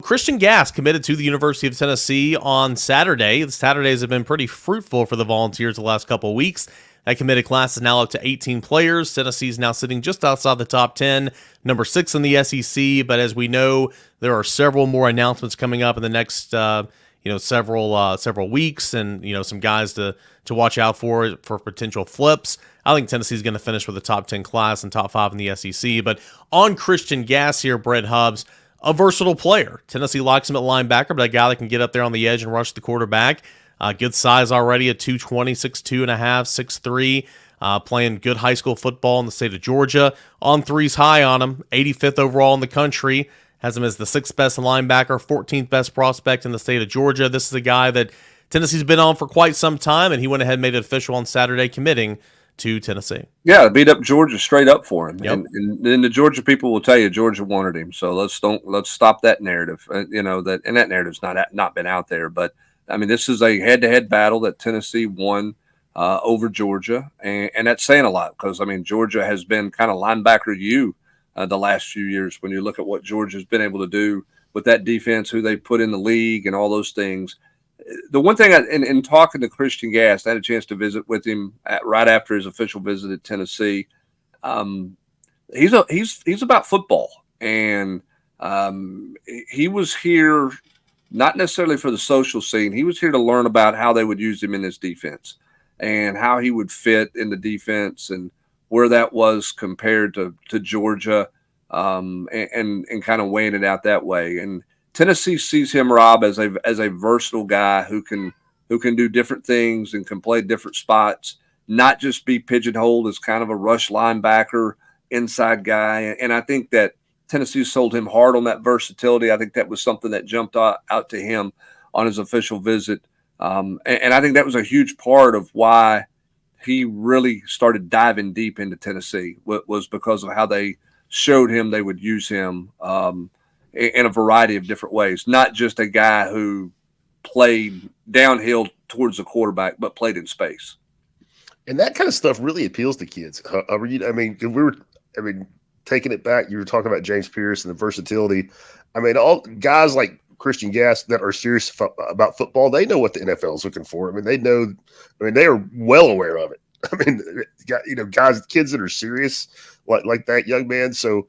Christian Gass committed to the University of Tennessee on Saturday. The Saturdays have been pretty fruitful for the Volunteers the last couple of weeks. That committed class is now up to 18 players. Tennessee's now sitting just outside the top 10, number 6 in the SEC. But as we know, there are several more announcements coming up in the next several weeks, and some guys to watch out for potential flips. I think Tennessee's going to finish with a top 10 class and top 5 in the SEC. But on Christian Gass here, Brett Hubbs, a versatile player. Tennessee likes him at linebacker, but a guy that can get up there on the edge and rush the quarterback. Good size already at 220, 6'2 and a half, 6'3", playing good high school football in the state of Georgia. On three's high on him, 85th overall in the country. Has him as the 6th best linebacker, 14th best prospect in the state of Georgia. This is a guy that Tennessee's been on for quite some time, and he went ahead and made it official on Saturday, committing to Tennessee. Yeah, beat up Georgia straight up for him. Yep. And then the Georgia people will tell you Georgia wanted him. So let's stop that narrative. That narrative's not been out there. But I mean, this is a head-to-head battle that Tennessee won over Georgia, and that's saying a lot because I mean Georgia has been kind of linebacker the last few years when you look at what Georgia's been able to do with that defense, who they put in the league, and all those things. The one thing, in talking to Christian Gass, I had a chance to visit with him right after his official visit at Tennessee. He's about football, and he was here not necessarily for the social scene. He was here to learn about how they would use him in this defense and how he would fit in the defense and where that was compared to Georgia, and kind of weighing it out that way. And Tennessee sees him, Rob, as a versatile guy who can do different things and can play different spots, not just be pigeonholed as kind of a rush linebacker, inside guy. And I think that Tennessee sold him hard on that versatility. I think that was something that jumped out to him on his official visit. And I think that was a huge part of why he really started diving deep into Tennessee, was because of how they showed him they would use him in a variety of different ways, not just a guy who played downhill towards the quarterback, but played in space. And that kind of stuff really appeals to kids. Taking it back, you were talking about James Pierce and the versatility. I mean, all guys like Christian Gass that are serious about football, they know what the NFL is looking for. I mean, they are well aware of it. I mean, kids that are serious like that young man. So,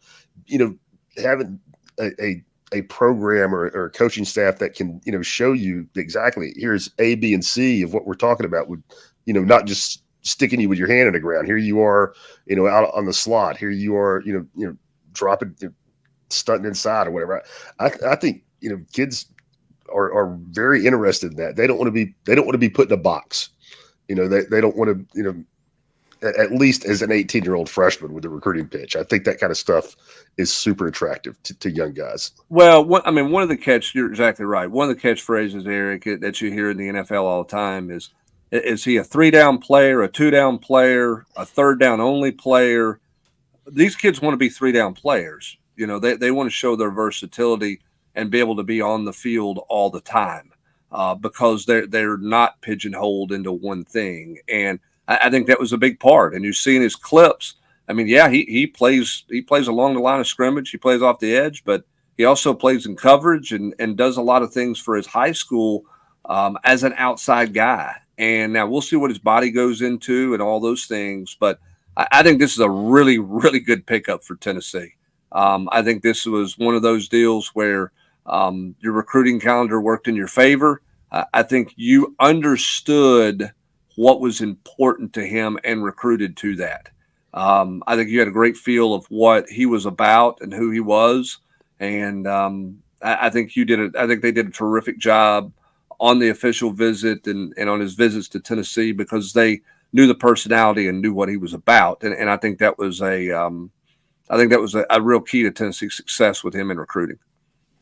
having a program or a coaching staff that can, show you exactly here's A, B, and C of what we're talking about would, not just sticking you with your hand in the ground. Here you are, out on the slot. Here you are, dropping, stunting inside or whatever. I think, kids are very interested in that. They don't want to be put in a box. They don't want to, at least as an 18-year-old freshman with a recruiting pitch. I think that kind of stuff is super attractive to young guys. Well, one of the you're exactly right. One of the catchphrases, Eric, that you hear in the NFL all the time is he a 3-down player, a 2-down player, a 3rd-down only player? These kids want to be 3-down players. They want to show their versatility and be able to be on the field all the time because they're not pigeonholed into one thing. And I think that was a big part. And you see in his clips, I mean, yeah, he plays along the line of scrimmage. He plays off the edge, but he also plays in coverage and does a lot of things for his high school as an outside guy. And now we'll see what his body goes into and all those things. But I think this is a really, really good pickup for Tennessee. I think this was one of those deals where your recruiting calendar worked in your favor. I think you understood what was important to him and recruited to that. I think you had a great feel of what he was about and who he was. And I think they did a terrific job on the official visit and on his visits to Tennessee because they knew the personality and knew what he was about. And I think that was a real key to Tennessee's success with him in recruiting.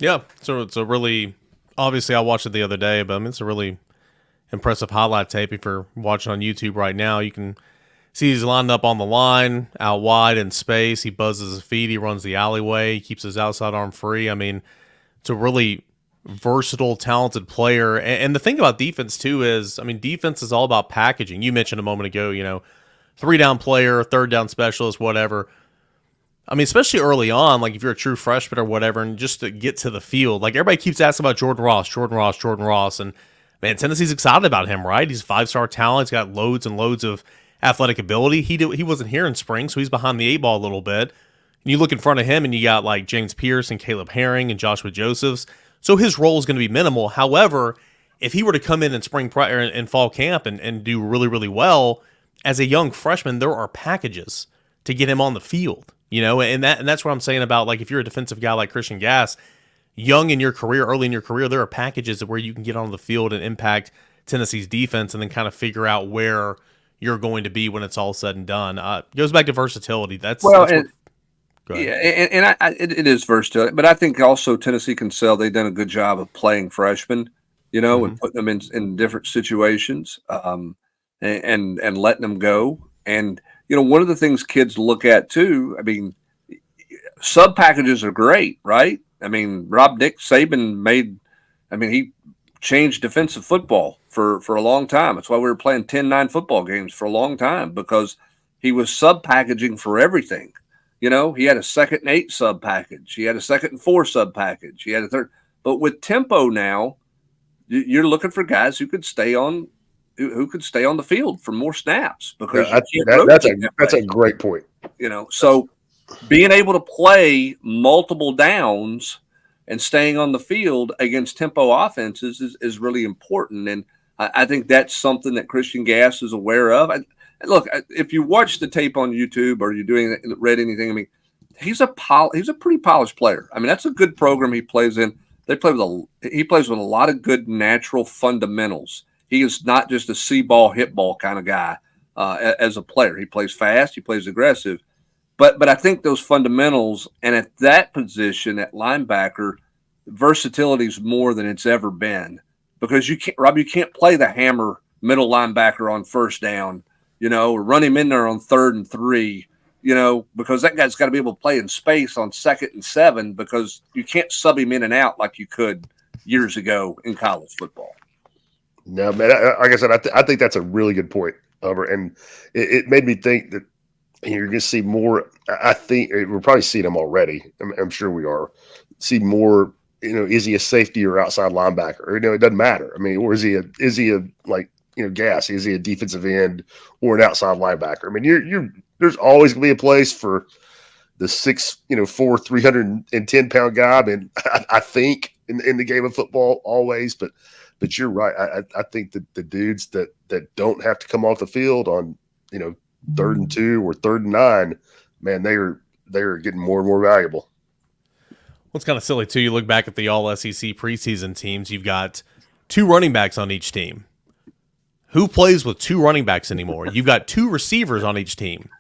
Yeah. So it's a really, obviously I watched it the other day, but I mean, it's a really impressive highlight tape. If you're watching on YouTube right now, you can see he's lined up on the line, out wide in space. He buzzes his feet. He runs the alleyway. He keeps his outside arm free. I mean, it's a really versatile, talented player. And the thing about defense, too, is, I mean, defense is all about packaging. You mentioned a moment ago, 3-down player, 3rd down specialist, whatever. I mean, especially early on, like if you're a true freshman or whatever, and just to get to the field, like everybody keeps asking about Jordan Ross, and man, Tennessee's excited about him, right? He's a 5-star talent. He's got loads and loads of athletic ability. He wasn't here in spring, so he's behind the 8 ball a little bit. And you look in front of him, and you got like James Pierce and Caleb Herring and Joshua Josephs. So his role is going to be minimal. However, if he were to come in spring or in fall camp and do really, really well as a young freshman, there are packages to get him on the field. And that's what I'm saying about, like, if you're a defensive guy like Christian Gass, young in your career, early in your career, there are packages where you can get on the field and impact Tennessee's defense and then kind of figure out where you're going to be when it's all said and done. Goes back to versatility. That's it is versatile, but I think also Tennessee can sell. They've done a good job of playing freshmen, and putting them in different situations, and letting them go. And one of the things kids look at too, I mean, sub packages are great, right? I mean, Nick Saban he changed defensive football for a long time. That's why we were playing 10-9 football games for a long time, because he was sub packaging for everything. He had a 2nd and 8 sub package. He had a 2nd and 4 sub package. He had a 3rd. But with tempo now, you're looking for guys who could stay on the field for more snaps, because that's a great point. So being able to play multiple downs and staying on the field against tempo offenses is really important. And I think that's something that Christian Gass is aware of. Look, if you watch the tape on YouTube or you're read anything, I mean, he's a pretty polished player. I mean, that's a good program he plays in. He plays with a lot of good natural fundamentals. He is not just a see ball, hit ball kind of guy as a player. He plays fast. He plays aggressive. But I think those fundamentals, and at that position, at linebacker, versatility is more than it's ever been, because you can't play the hammer middle linebacker on 1st down, or run him in there on 3rd and 3, because that guy's got to be able to play in space on 2nd and 7, because you can't sub him in and out like you could years ago in college football. No, man, like I said, I think that's a really good point, Hubbard. And it made me think that you're going to see more. I think we're probably seeing them already. I'm sure we are. See more, is he a safety or outside linebacker? It doesn't matter. I mean, or is he a Gass? Is he a defensive end or an outside linebacker? I mean, there's always going to be a place for the 6'4", 310-pound guy. I mean, I think in the game of football always, but you're right. I think that the dudes that don't have to come off the field on 3rd and 2 or 3rd and 9, man, they are getting more and more valuable. Well, it's kind of silly too. You look back at the All SEC preseason teams. You've got 2 running backs on each team. Who plays with 2 running backs anymore? You've got 2 receivers on each team.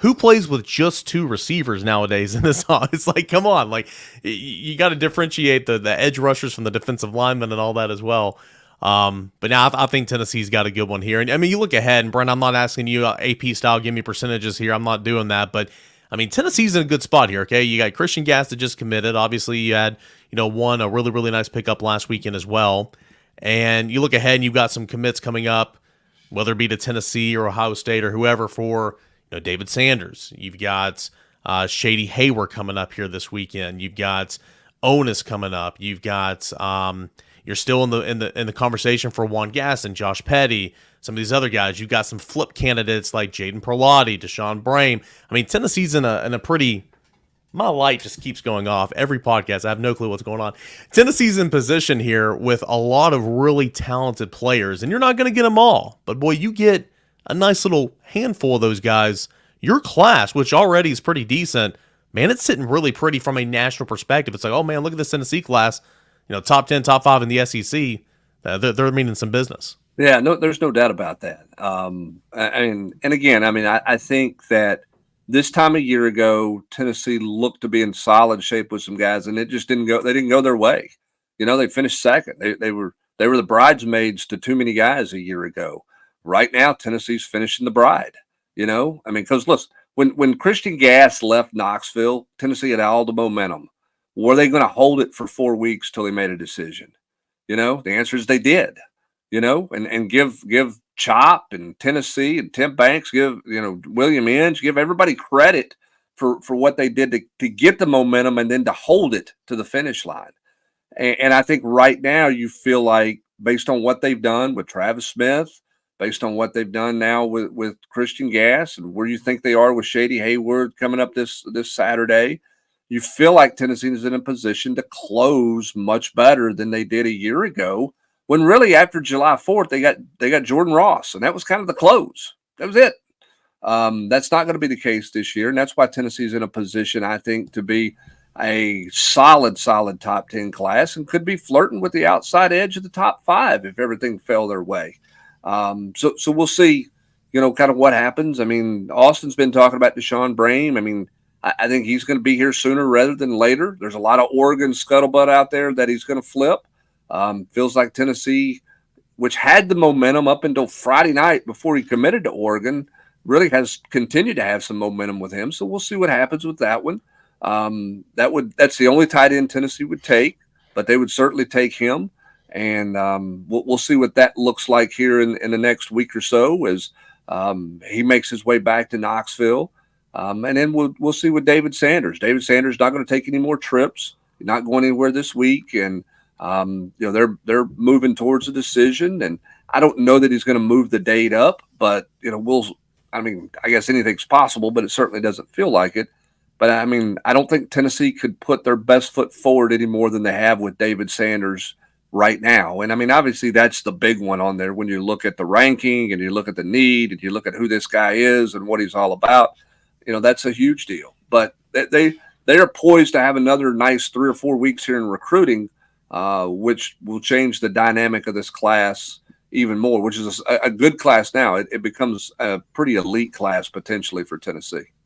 Who plays with just 2 receivers nowadays in this? It's like, come on, like you got to differentiate the edge rushers from the defensive linemen and all that as well. But now I think Tennessee's got a good one here. And I mean, you look ahead, and Brent, I'm not asking you AP style, give me percentages here. I'm not doing that. But I mean, Tennessee's in a good spot here. Okay, you got Christian Gass that just committed. Obviously, you had a really, really nice pickup last weekend as well. And you look ahead, and you've got some commits coming up, whether it be to Tennessee or Ohio State or whoever, for David Sanders. You've got Shady Hayward coming up here this weekend. You've got Onus coming up. You've got you're still in the conversation for Juan Gass and Josh Petty. Some of these other guys. You've got some flip candidates like Jaden Perlotti, Deshaun Brame. I mean, Tennessee's in a pretty. My light just keeps going off every podcast. I have no clue what's going on. Tennessee's in position here with a lot of really talented players, and you're not going to get them all. But boy, you get a nice little handful of those guys. Your class, which already is pretty decent, man, it's sitting really pretty from a national perspective. It's like, oh man, look at this Tennessee class. Top 10, top 5 in the SEC. They're meaning some business. Yeah, no, there's no doubt about that. I think that this time a year ago, Tennessee looked to be in solid shape with some guys, and it just didn't go. They didn't go their way. They finished second. They were the bridesmaids to too many guys a year ago. Right now, Tennessee's finishing the bride. Because listen, when Christian Gass left Knoxville, Tennessee had all the momentum. Were they going to hold it for 4 weeks till he made a decision? The answer is they did. And give Chop and Tennessee and Tim Banks, give William Inge, give everybody credit for what they did to get the momentum and then to hold it to the finish line. And I think right now you feel like, based on what they've done with Travis Smith, based on what they've done now with Christian Gass, and where you think they are with Shady Hayward coming up this Saturday, you feel like Tennessee is in a position to close much better than they did a year ago, when really after July 4th they got Jordan Ross, and that was kind of the close. That was it. That's not going to be the case this year, and that's why Tennessee's in a position, I think, to be a solid top 10 class, and could be flirting with the outside edge of the top 5 if everything fell their way. So we'll see, kind of what happens. I mean, Austin's been talking about Deshaun Brame. I mean, I think he's going to be here sooner rather than later. There's a lot of Oregon scuttlebutt out there that he's going to flip. Feels like Tennessee, which had the momentum up until Friday night before he committed to Oregon, really has continued to have some momentum with him. So we'll see what happens with that one. That's the only tight end Tennessee would take, but they would certainly take him. And we'll see what that looks like here in the next week or so as he makes his way back to Knoxville. And then we'll see with David Sanders. David Sanders not going to take any more trips. He's not going anywhere this week, and they're moving towards a decision. And I don't know that he's going to move the date up, but I guess anything's possible, but it certainly doesn't feel like it. But I mean, I don't think Tennessee could put their best foot forward any more than they have with David Sanders right now. And I mean, obviously that's the big one on there when you look at the ranking and you look at the need and you look at who this guy is and what he's all about. That's a huge deal. But they are poised to have another nice 3 or 4 weeks here in recruiting, which will change the dynamic of this class even more, which is a good class now. It becomes a pretty elite class potentially for Tennessee.